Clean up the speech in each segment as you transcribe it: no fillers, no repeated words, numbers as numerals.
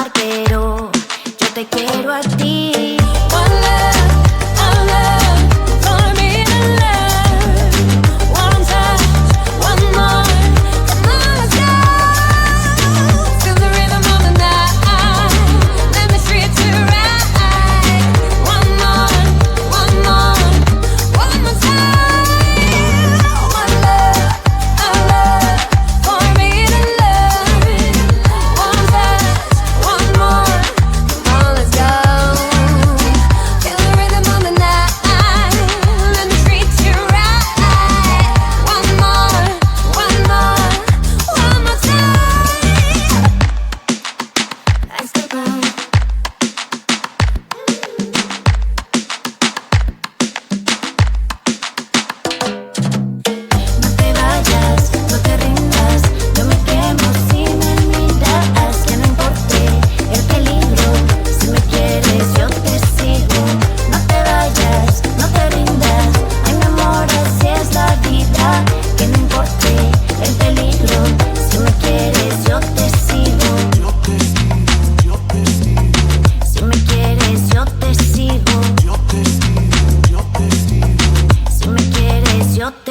amar, pero yo te quiero a ti.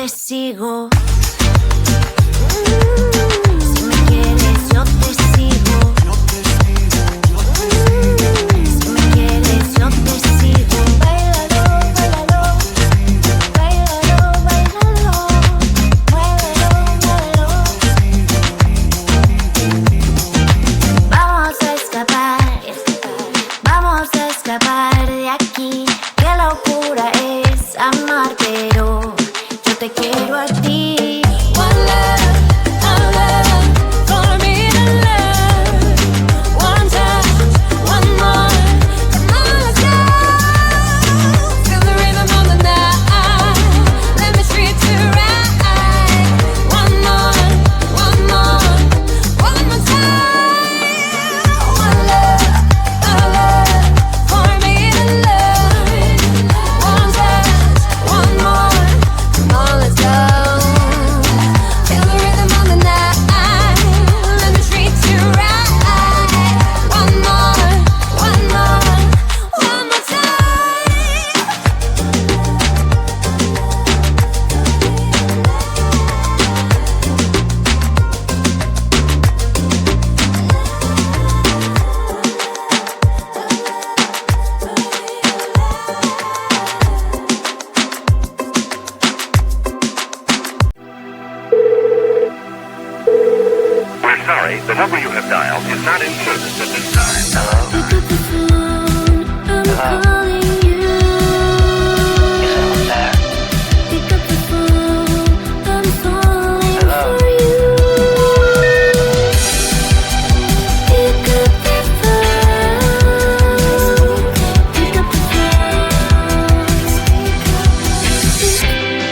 Sigo. Si me quieres, yo te sigo. Si me quieres, yo te sigo. Báilalo, báilalo, báilalo, báilalo, muévelo, muévelo. Vamos a escapar de aquí. Qué locura es amar, pero yo te quiero a ti. One love, for me to love. One touch, one more. Come on, let's go. Feel the rhythm of the night. Let me treat you right. One more, one more, one more time. One love, for me to love. One touch, one more. Come on, let's go. Feel the rhythm of the night. Let me treat you right. One more, one more, one more time. We're sorry, the number you have dialed is not in service at this time. Pick up the phone, I'm calling you. Pick up the phone, I'm falling for you. Pick up the phone, pick up the phone.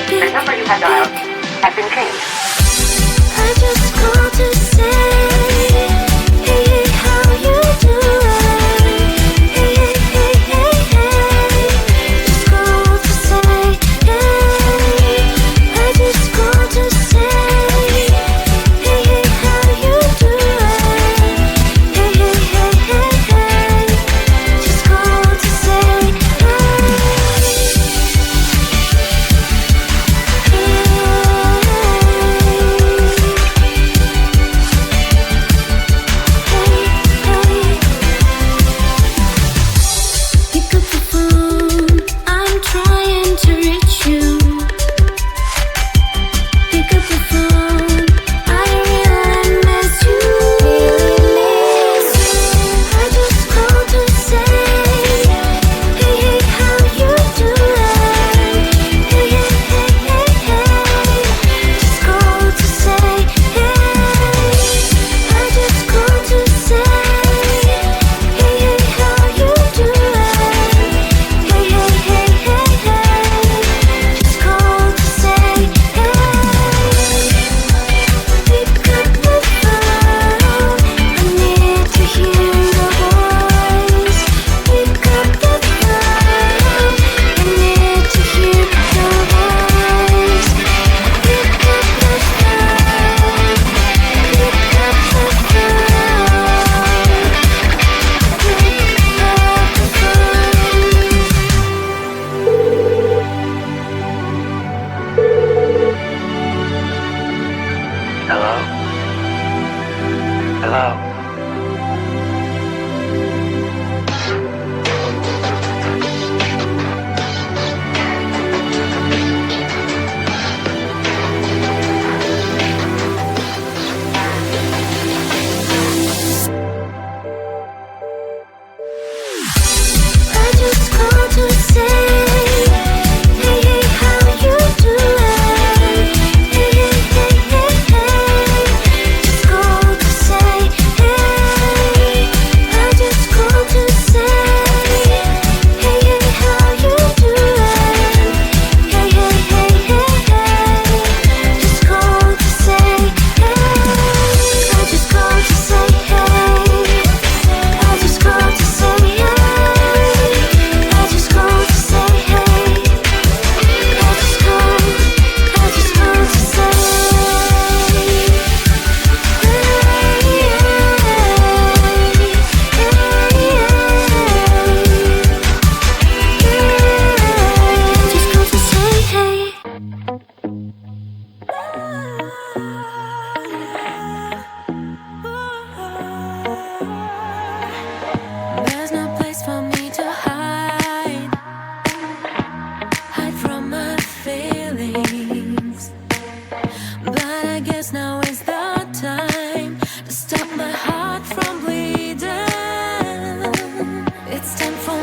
The number you have dialed has been changed. I just called to say, hey, how you doing? Hey, hey, hey, hey, hey. Hello. I just called to say, hey, hey, how you doing? Hey, hey, hey, hey, hey. Just called to say, hey. I just called to say, hey, hey, how you doing? Hey, hey, hey, hey, hey. Just called to say, hey. I just called to say, hey. I just called to say, hey. I just called to say, hey. I just called to say, just called to say, hey. There's no place for me to hide from my feelings. But I guess now is the time to stop my heart from bleeding. It's time for